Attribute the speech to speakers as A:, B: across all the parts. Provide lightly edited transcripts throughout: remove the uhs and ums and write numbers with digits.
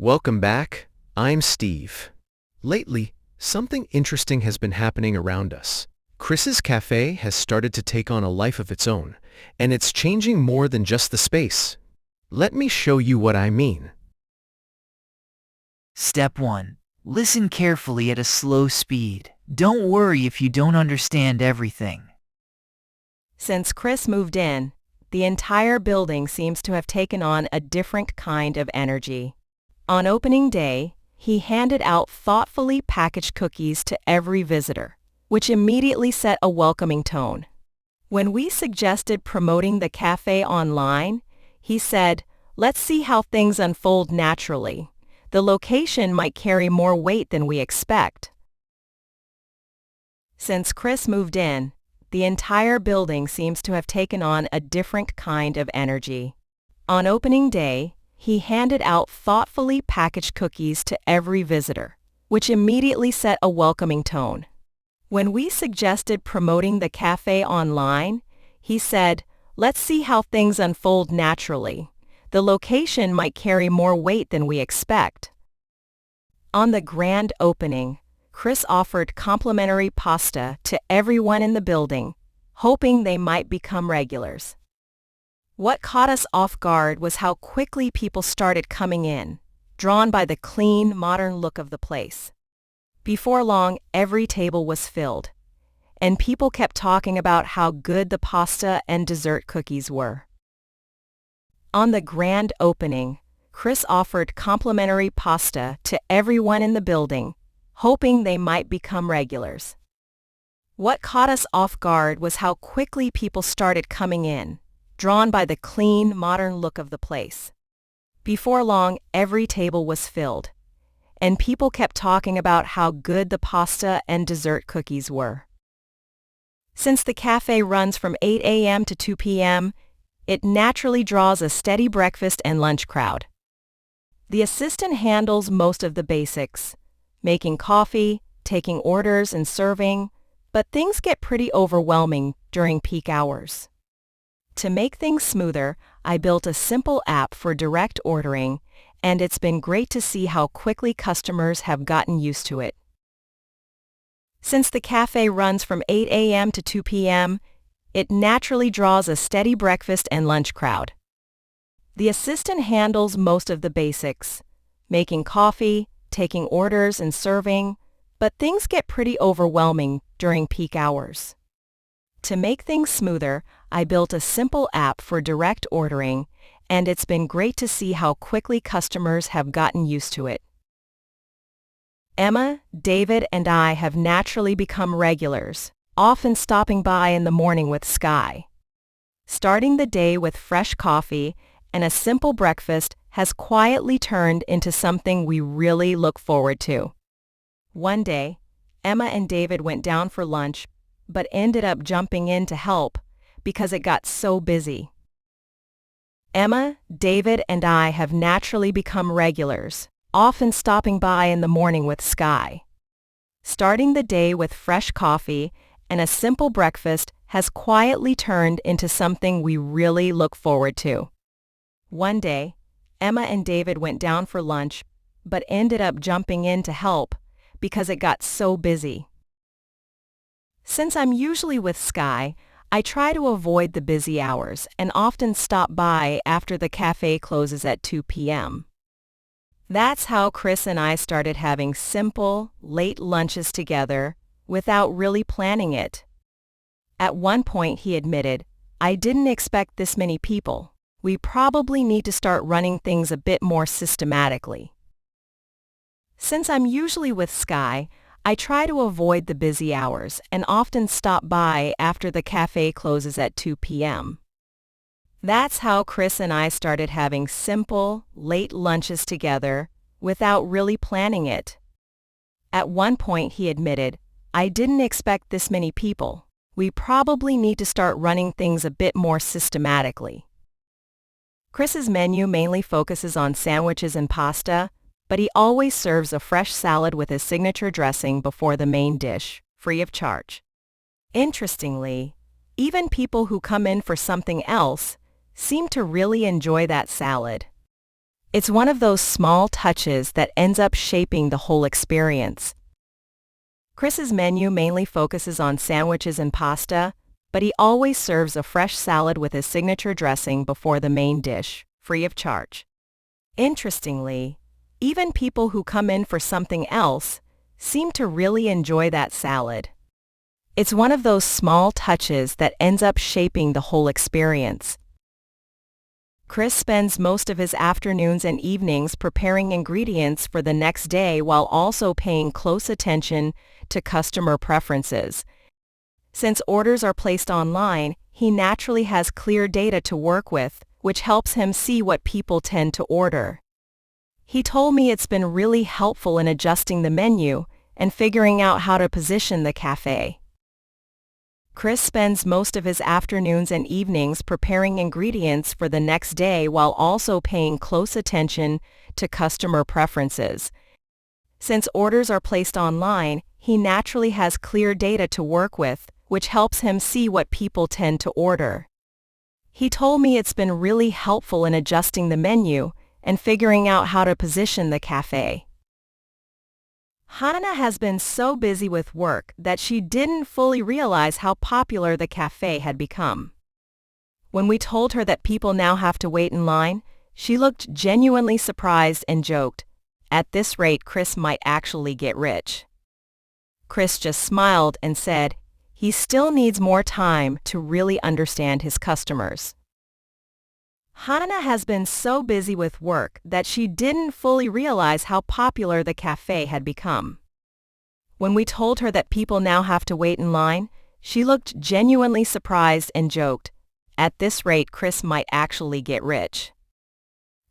A: Welcome back. I'm Steve. Lately, something interesting has been happening around us. Chris's cafe has started to take on a life of its own, and it's changing more than just the space. Let me show you what I mean.
B: Step 1. Listen carefully at a slow speed. Don't worry if you don't understand everything.
C: Since Chris moved in, the entire building seems to have taken on a different kind of energy. On opening day, he handed out thoughtfully packaged cookies to every visitor, which immediately set a welcoming tone. When we suggested promoting the cafe online, he said, "Let's see how things unfold naturally. The location might carry more weight than we expect." Since Chris moved in, the entire building seems to have taken on a different kind of energy. On opening day, he handed out thoughtfully packaged cookies to every visitor, which immediately set a welcoming tone. When we suggested promoting the cafe online, he said, "Let's see how things unfold naturally. The location might carry more weight than we expect." On the grand opening, Chris offered complimentary pasta to everyone in the building, hoping they might become regulars. What caught us off guard was how quickly people started coming in, drawn by the clean, modern look of the place. Before long, every table was filled, and people kept talking about how good the pasta and dessert cookies were. On the grand opening, Chris offered complimentary pasta to everyone in the building, hoping they might become regulars. What caught us off guard was how quickly people started coming in, drawn by the clean, modern look of the place. Before long, every table was filled, and people kept talking about how good the pasta and dessert cookies were. Since the cafe runs from 8 a.m. to 2 p.m., it naturally draws a steady breakfast and lunch crowd. The assistant handles most of the basics, making coffee, taking orders, and serving, but things get pretty overwhelming during peak hours. To make things smoother, I built a simple app for direct ordering, and it's been great to see how quickly customers have gotten used to it. Since the cafe runs from 8 a.m. to 2 p.m., it naturally draws a steady breakfast and lunch crowd. The assistant handles most of the basics, making coffee, taking orders, and serving, but things get pretty overwhelming during peak hours. To make things smoother, I built a simple app for direct ordering, and it's been great to see how quickly customers have gotten used to it. Emma, David, and I have naturally become regulars, often stopping by in the morning with Sky. Starting the day with fresh coffee and a simple breakfast has quietly turned into something we really look forward to. One day, Emma and David went down for lunch, but ended up jumping in to help because it got so busy. Emma, David, and I have naturally become regulars, often stopping by in the morning with Sky. Starting the day with fresh coffee and a simple breakfast has quietly turned into something we really look forward to. One day, Emma and David went down for lunch, but ended up jumping in to help because it got so busy. Since I'm usually with Sky, I try to avoid the busy hours and often stop by after the cafe closes at 2 p.m. That's how Chris and I started having simple, late lunches together without really planning it. At one point he admitted, "I didn't expect this many people. We probably need to start running things a bit more systematically." Since I'm usually with Sky, I try to avoid the busy hours and often stop by after the cafe closes at 2 p.m. That's how Chris and I started having simple, late lunches together without really planning it. At one point he admitted, "I didn't expect this many people. We probably need to start running things a bit more systematically." Chris's menu mainly focuses on sandwiches and pasta, but he always serves a fresh salad with his signature dressing before the main dish, free of charge. Interestingly, even people who come in for something else seem to really enjoy that salad. It's one of those small touches that ends up shaping the whole experience. Chris's menu mainly focuses on sandwiches and pasta, but he always serves a fresh salad with his signature dressing before the main dish, free of charge. Interestingly, even people who come in for something else seem to really enjoy that salad. It's one of those small touches that ends up shaping the whole experience. Chris spends most of his afternoons and evenings preparing ingredients for the next day while also paying close attention to customer preferences. Since orders are placed online, he naturally has clear data to work with, which helps him see what people tend to order. He told me it's been really helpful in adjusting the menu and figuring out how to position the cafe. Chris spends most of his afternoons and evenings preparing ingredients for the next day while also paying close attention to customer preferences. Since orders are placed online, he naturally has clear data to work with, which helps him see what people tend to order. He told me it's been really helpful in adjusting the menu and figuring out how to position the cafe. Hannah has been so busy with work that she didn't fully realize how popular the cafe had become. When we told her that people now have to wait in line, she looked genuinely surprised and joked, "At this rate, Chris might actually get rich." Chris just smiled and said, he still needs more time to really understand his customers. Hannah has been so busy with work that she didn't fully realize how popular the cafe had become. When we told her that people now have to wait in line, she looked genuinely surprised and joked, "At this rate, Chris might actually get rich."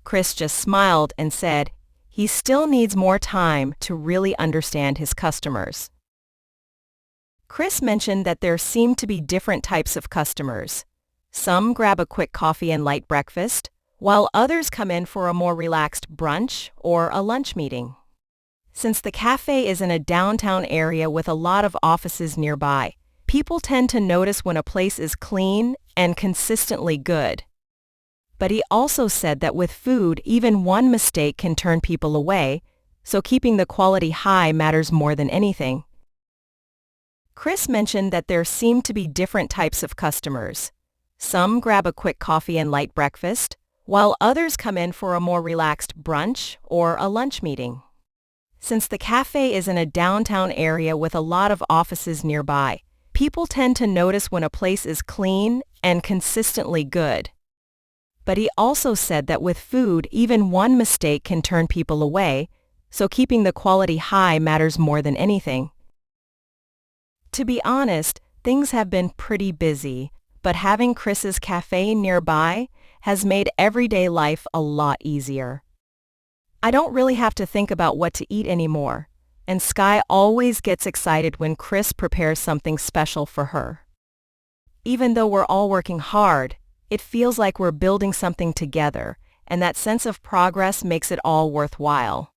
C: Chris just smiled and said, he still needs more time to really understand his customers. Chris mentioned that there seem to be different types of customers. Some grab a quick coffee and light breakfast, while others come in for a more relaxed brunch or a lunch meeting. Since the cafe is in a downtown area with a lot of offices nearby, people tend to notice when a place is clean and consistently good. But he also said that with food, even one mistake can turn people away, so keeping the quality high matters more than anything. Chris mentioned that there seem to be different types of customers. Some grab a quick coffee and light breakfast, while others come in for a more relaxed brunch or a lunch meeting. Since the cafe is in a downtown area with a lot of offices nearby, people tend to notice when a place is clean and consistently good. But he also said that with food, even one mistake can turn people away, so keeping the quality high matters more than anything. To be honest, things have been pretty busy, but having Chris's cafe nearby has made everyday life a lot easier. I don't really have to think about what to eat anymore, and Sky always gets excited when Chris prepares something special for her. Even though we're all working hard, it feels like we're building something together, and that sense of progress makes it all worthwhile.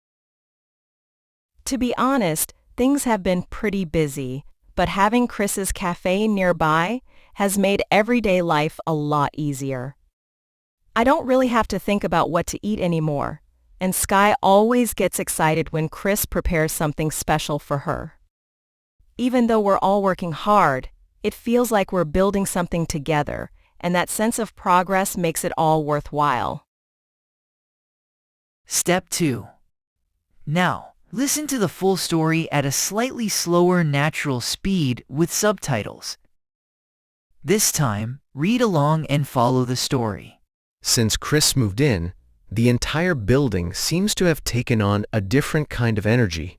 C: To be honest, things have been pretty busy, but having Chris's cafe nearby has made everyday life a lot easier. I don't really have to think about what to eat anymore, and Sky always gets excited when Chris prepares something special for her. Even though we're all working hard, it feels like we're building something together, and that sense of progress makes it all worthwhile.
B: Step 2. Now, listen to the full story at a slightly slower natural speed with subtitles. This time, read along and follow the story.
A: Since Chris moved in, the entire building seems to have taken on a different kind of energy.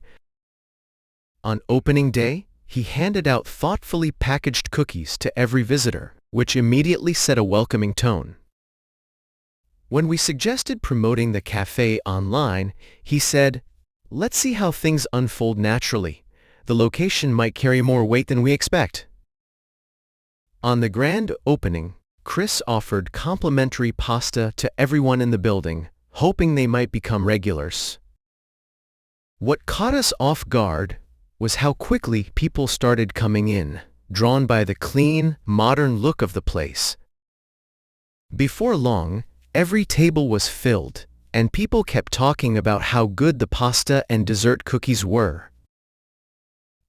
A: On opening day, he handed out thoughtfully packaged cookies to every visitor, which immediately set a welcoming tone. When we suggested promoting the cafe online, he said, "Let's see how things unfold naturally. The location might carry more weight than we expect." On the grand opening, Chris offered complimentary pasta to everyone in the building, hoping they might become regulars. What caught us off guard was how quickly people started coming in, drawn by the clean, modern look of the place. Before long, every table was filled, and people kept talking about how good the pasta and dessert cookies were.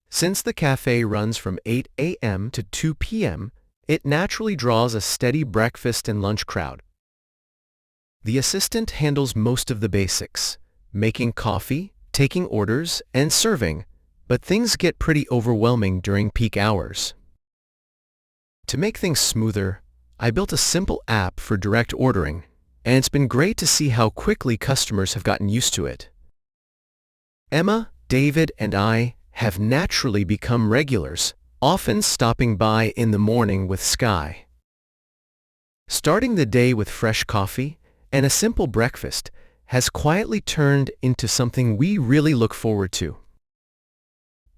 A: Since the cafe runs from 8 a.m. to 2 p.m., it naturally draws a steady breakfast and lunch crowd. The assistant handles most of the basics, making coffee, taking orders, and serving, but things get pretty overwhelming during peak hours. To make things smoother, I built a simple app for direct ordering, and it's been great to see how quickly customers have gotten used to it. Emma, David, and I have naturally become regulars, often stopping by in the morning with Sky. Starting the day with fresh coffee and a simple breakfast has quietly turned into something we really look forward to.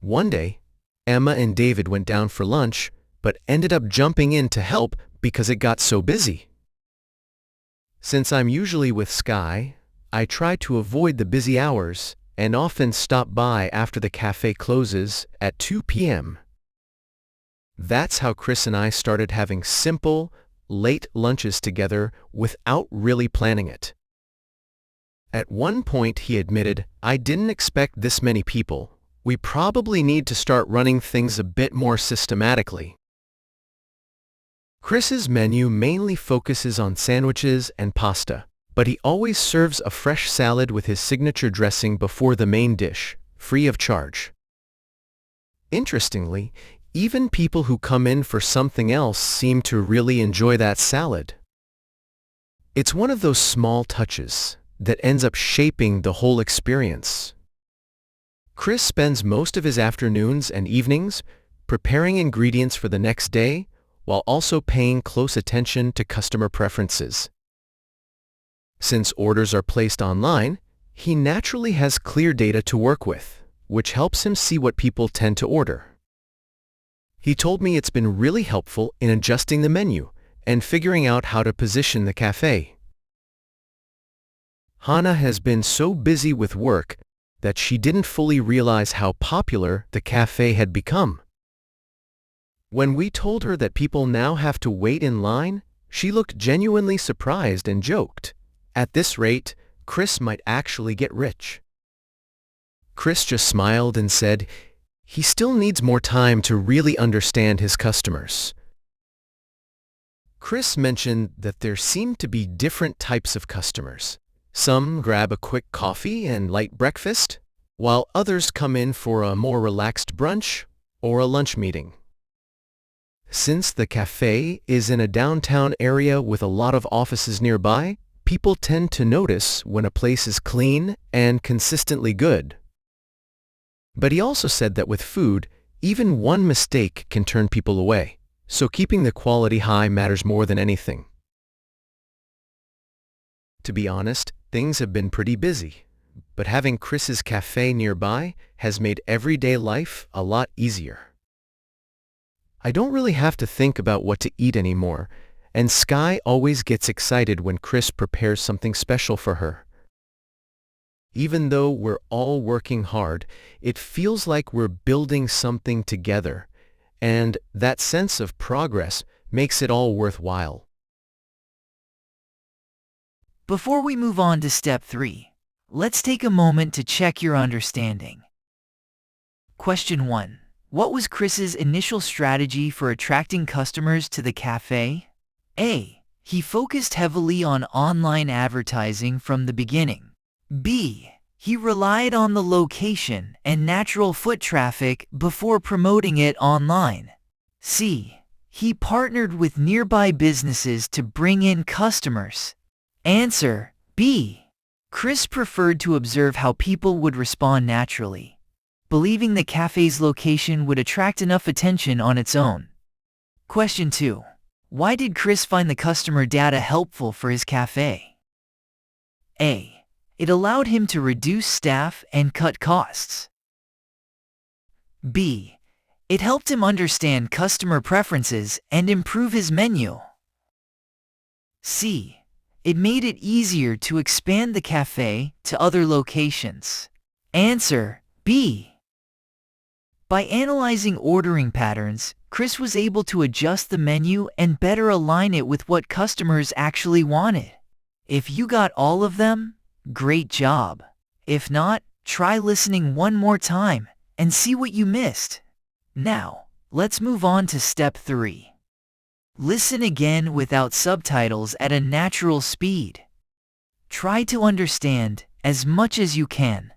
A: One day, Emma and David went down for lunch, but ended up jumping in to help because it got so busy. Since I'm usually with Sky, I try to avoid the busy hours and often stop by after the cafe closes at 2 p.m. That's how Chris and I started having simple, late lunches together without really planning it. At one point he admitted, "I didn't expect this many people. We probably need to start running things a bit more systematically." Chris's menu mainly focuses on sandwiches and pasta, but he always serves a fresh salad with his signature dressing before the main dish, free of charge. Interestingly, even people who come in for something else seem to really enjoy that salad. It's one of those small touches that ends up shaping the whole experience. Chris spends most of his afternoons and evenings preparing ingredients for the next day while also paying close attention to customer preferences. Since orders are placed online, he naturally has clear data to work with, which helps him see what people tend to order. He told me it's been really helpful in adjusting the menu and figuring out how to position the cafe. Hannah has been so busy with work that she didn't fully realize how popular the cafe had become. When we told her that people now have to wait in line, she looked genuinely surprised and joked, "At this rate, Chris might actually get rich." Chris just smiled and said, he still needs more time to really understand his customers. Chris mentioned that there seem to be different types of customers. Some grab a quick coffee and light breakfast, while others come in for a more relaxed brunch or a lunch meeting. Since the cafe is in a downtown area with a lot of offices nearby, people tend to notice when a place is clean and consistently good. But he also said that with food, even one mistake can turn people away, so keeping the quality high matters more than anything. To be honest, things have been pretty busy, but having Chris's cafe nearby has made everyday life a lot easier. I don't really have to think about what to eat anymore, and Sky always gets excited when Chris prepares something special for her. Even though we're all working hard, it feels like we're building something together, and that sense of progress makes it all worthwhile.
B: Before we move on to step 3, let's take a moment to check your understanding. Question 1. What was Chris's initial strategy for attracting customers to the cafe? A. He focused heavily on online advertising from the beginning. B. He relied on the location and natural foot traffic before promoting it online. C. He partnered with nearby businesses to bring in customers. Answer: B. Chris preferred to observe how people would respond naturally, believing the cafe's location would attract enough attention on its own. Question 2. Why did Chris find the customer data helpful for his cafe? A. It allowed him to reduce staff and cut costs. B. It helped him understand customer preferences and improve his menu. C. It made it easier to expand the cafe to other locations. Answer: B. By analyzing ordering patterns, Chris was able to adjust the menu and better align it with what customers actually wanted. If you got all of them, great job. If not, try listening one more time and see what you missed. Now, let's move on to step 3. Listen again without subtitles at a natural speed. Try to understand as much as you can.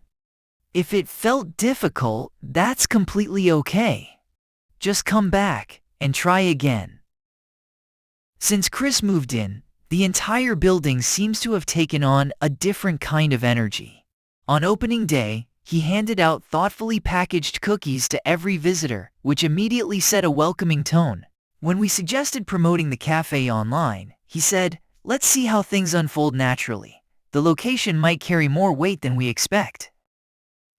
B: If it felt difficult, that's completely okay. Just come back and try again. Since Chris moved in, the entire building seems to have taken on a different kind of energy. On opening day, he handed out thoughtfully packaged cookies to every visitor, which immediately set a welcoming tone. When we suggested promoting the cafe online, he said, "Let's see how things unfold naturally. The location might carry more weight than we expect."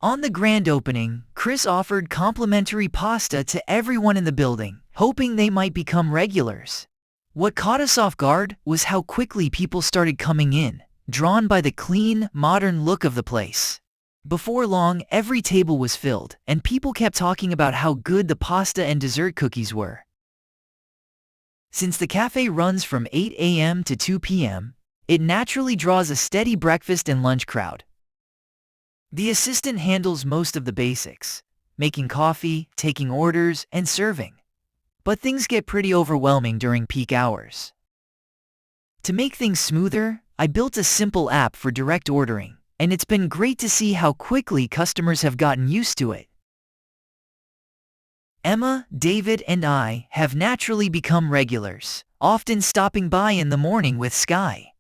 B: On the grand opening, Chris offered complimentary pasta to everyone in the building, hoping they might become regulars. What caught us off guard was how quickly people started coming in, drawn by the clean, modern look of the place. Before long, every table was filled, and people kept talking about how good the pasta and dessert cookies were. Since the cafe runs from 8 a.m. to 2 p.m., it naturally draws a steady breakfast and lunch crowd. The assistant handles most of the basics, making coffee, taking orders, and serving. But things get pretty overwhelming during peak hours. To make things smoother, I built a simple app for direct ordering, and it's been great to see how quickly customers have gotten used to it. Emma, David, and I have naturally become regulars, often stopping by in the morning with Sky.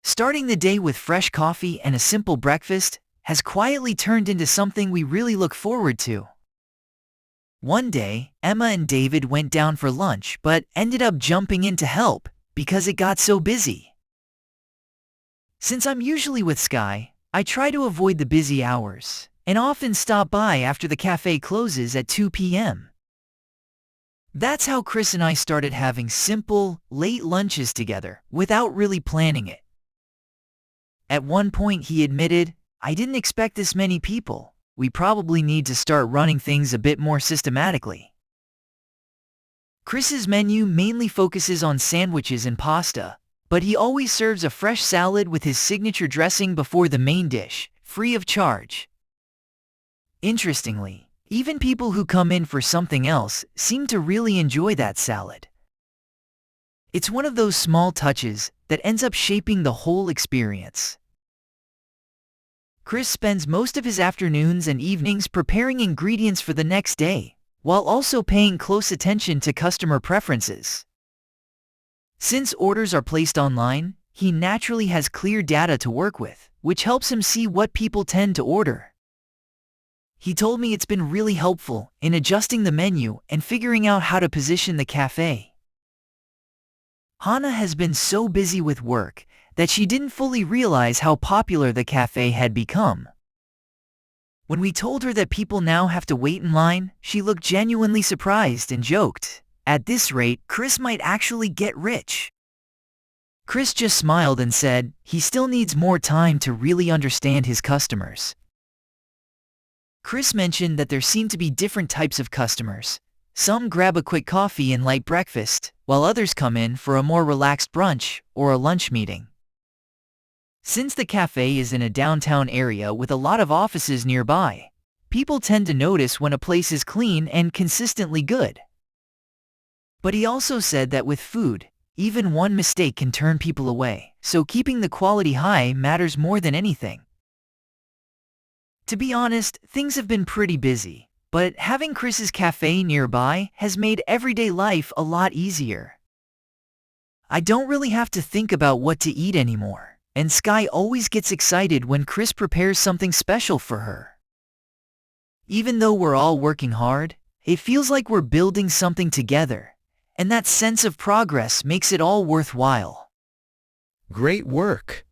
B: Starting the day with fresh coffee and a simple breakfast has quietly turned into something we really look forward to. One day, Emma and David went down for lunch but ended up jumping in to help because it got so busy. Since I'm usually with Sky, I try to avoid the busy hours and often stop by after the cafe closes at 2 p.m. That's how Chris and I started having simple, late lunches together without really planning it. At one point he admitted, "I didn't expect this many people. We probably need to start running things a bit more systematically." Chris's menu mainly focuses on sandwiches and pasta, but he always serves a fresh salad with his signature dressing before the main dish, free of charge. Interestingly, even people who come in for something else seem to really enjoy that salad. It's one of those small touches that ends up shaping the whole experience. Chris spends most of his afternoons and evenings preparing ingredients for the next day, while also paying close attention to customer preferences. Since orders are placed online, he naturally has clear data to work with, which helps him see what people tend to order. He told me it's been really helpful in adjusting the menu and figuring out how to position the cafe. Hannah has been so busy with work that she didn't fully realize how popular the cafe had become. When we told her that people now have to wait in line, she looked genuinely surprised and joked, "At this rate, Chris might actually get rich." Chris just smiled and said he still needs more time to really understand his customers. Chris mentioned that there seem to be different types of customers. Some grab a quick coffee and light breakfast, while others come in for a more relaxed brunch or a lunch meeting. Since the cafe is in a downtown area with a lot of offices nearby, people tend to notice when a place is clean and consistently good. But he also said that with food, even one mistake can turn people away, so keeping the quality high matters more than anything. To be honest, things have been pretty busy, but having Chris's cafe nearby has made everyday life a lot easier. I don't really have to think about what to eat anymore. And Sky always gets excited when Chris prepares something special for her. Even though we're all working hard, it feels like we're building something together, and that sense of progress makes it all worthwhile.
A: Great work.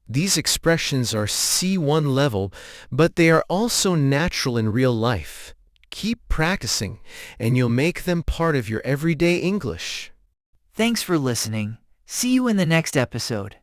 A: These expressions are C1 level, but they are also natural in real life. Keep practicing, and you'll make them part of your everyday English.
B: Thanks for listening. See you in the next episode.